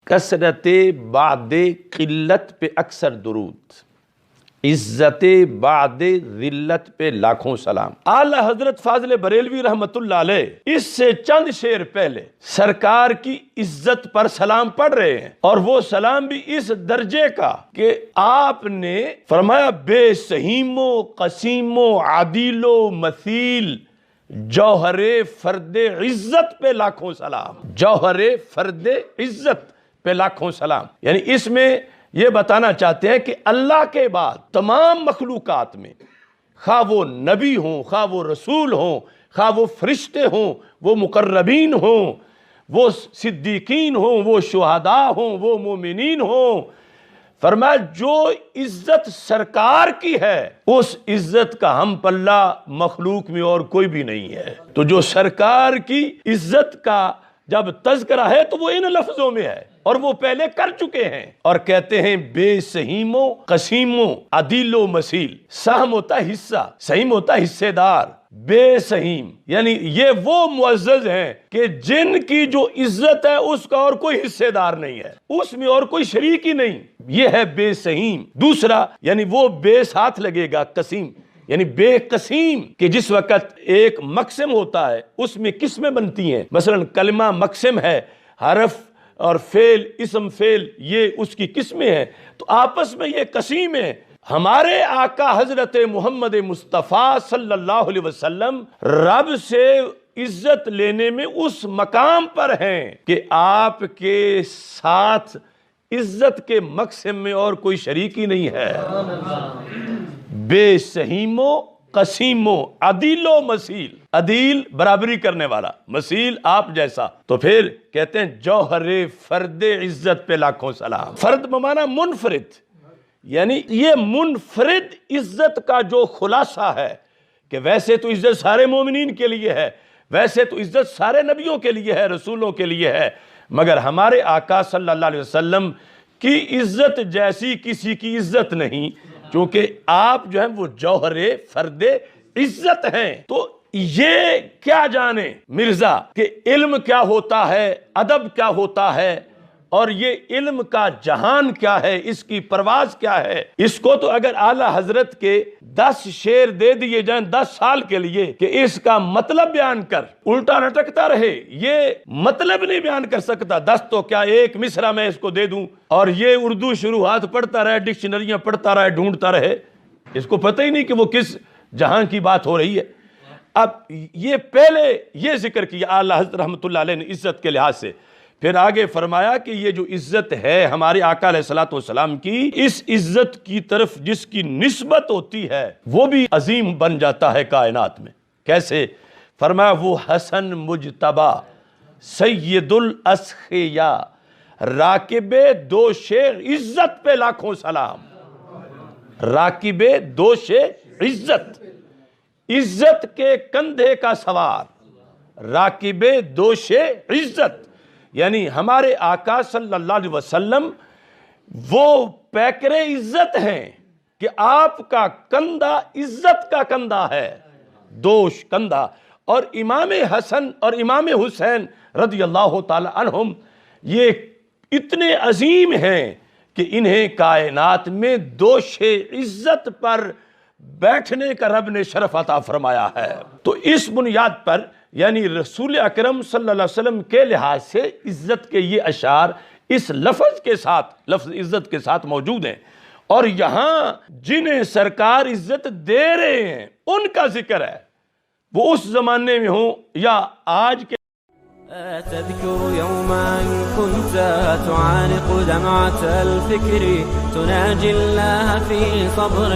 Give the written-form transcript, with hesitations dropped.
کثرت بعد قلت پہ اکثر درود، عزت بعد ذلت پہ لاکھوں سلام۔ اعلی حضرت فاضل بریلوی رحمت اللہ علیہ اس سے چند شعر پہلے سرکار کی عزت پر سلام پڑھ رہے ہیں، اور وہ سلام بھی اس درجے کا کہ آپ نے فرمایا بے سہیم و قسیم و عدیل و مثیل جوہر فرد عزت پہ لاکھوں سلام، جوہر فرد عزت پہ لاکھوں سلام۔ یعنی اس میں یہ بتانا چاہتے ہیں کہ اللہ کے بعد تمام مخلوقات میں، خواہ وہ نبی ہوں، خواہ وہ رسول ہوں، خواہ وہ فرشتے ہوں، وہ مقربین ہوں، وہ صدیقین ہوں، وہ شہداء ہوں، وہ مومنین ہوں، فرمایا جو عزت سرکار کی ہے اس عزت کا ہم پلہ مخلوق میں اور کوئی بھی نہیں ہے۔ تو جو سرکار کی عزت کا جب تذکرہ ہے تو وہ ان لفظوں میں ہے، اور وہ پہلے کر چکے ہیں، اور کہتے ہیں بے سہیم و قسیم و عدیل و مثیل۔ سہم ہوتا ہے حصہ، سہیم ہوتا ہے حصے دار، بے سہیم یعنی یہ وہ معزز ہیں کہ جن کی جو عزت ہے اس کا اور کوئی حصے دار نہیں ہے، اس میں اور کوئی شریک ہی نہیں، یہ ہے بے سہیم۔ دوسرا یعنی وہ بے ساتھ لگے گا قسیم، یعنی بے قسیم کہ جس وقت ایک مقسم ہوتا ہے اس میں قسمیں بنتی ہیں، مثلا کلمہ مقسم ہے، حرف اور فعل، اسم فعل، یہ اس کی قسمیں ہیں، تو آپس میں یہ قسیم ہیں۔ ہمارے آقا حضرت محمد مصطفیٰ صلی اللہ علیہ وسلم رب سے عزت لینے میں اس مقام پر ہیں کہ آپ کے ساتھ عزت کے مقسم میں اور کوئی شریک ہی نہیں ہے۔ بے سہیم و قسیم و عدیل و مثیل، عدیل برابری کرنے والا، مثیل آپ جیسا، تو پھر کہتے ہیں جوہر فرد عزت پہ لاکھوں سلام۔ فرد بمانا منفرد، یعنی یہ منفرد عزت کا جو خلاصہ ہے کہ ویسے تو عزت سارے مومنین کے لیے ہے، ویسے تو عزت سارے نبیوں کے لیے ہے، رسولوں کے لیے ہے، مگر ہمارے آقا صلی اللہ علیہ وسلم کی عزت جیسی کسی کی عزت نہیں، کیونکہ آپ جو ہیں وہ جوہر فرد عزت ہیں۔ تو یہ کیا جانے مرزا کہ علم کیا ہوتا ہے، ادب کیا ہوتا ہے، اور یہ علم کا جہان کیا ہے، اس کی پرواز کیا ہے، اس کو تو اگر اعلیٰ حضرت کے 10 شعر دے دیے جائیں 10 سال کے لیے کہ اس کا مطلب بیان کر، الٹا لٹکتا رہے، یہ مطلب نہیں بیان کر سکتا، 10 تو کیا ایک مصرع میں اس کو دے دوں، اور یہ اردو شروحات پڑھتا رہے، ڈکشنریاں پڑھتا رہے، ڈھونڈتا رہے، اس کو پتہ ہی نہیں کہ وہ کس جہان کی بات ہو رہی ہے۔ اب یہ پہلے یہ ذکر کیا اعلیٰ حضرت رحمۃ اللہ علیہ نے عزت کے لحاظ سے، پھر آگے فرمایا کہ یہ جو عزت ہے ہمارے آقا علیہ الصلوۃ والسلام کی، اس عزت کی طرف جس کی نسبت ہوتی ہے وہ بھی عظیم بن جاتا ہے کائنات میں۔ کیسے؟ فرمایا وہ حسن مجتبی سید الاسخیا راکب دوش عزت پہ لاکھوں سلام۔ راکب دوش عزت، عزت کے کندھے کا سوار، راکب دوش عزت، یعنی ہمارے آقا صلی اللہ علیہ وسلم وہ پیکر عزت ہیں کہ آپ کا کندھا عزت کا کندھا ہے، دوش کندھا، اور امام حسن اور امام حسین رضی اللہ تعالی عنہم یہ اتنے عظیم ہیں کہ انہیں کائنات میں دوش عزت پر بیٹھنے کا رب نے شرف عطا فرمایا ہے۔ تو اس بنیاد پر یعنی رسول اکرم صلی اللہ علیہ وسلم کے لحاظ سے عزت کے یہ اشعار اس لفظ کے ساتھ، لفظ عزت کے ساتھ موجود ہیں، اور یہاں جنہیں سرکار عزت دے رہے ہیں ان کا ذکر ہے، وہ اس زمانے میں ہوں یا آج کے۔ تذكر يوما كنت تعانق دمعة الفكر تناجي الله في صبر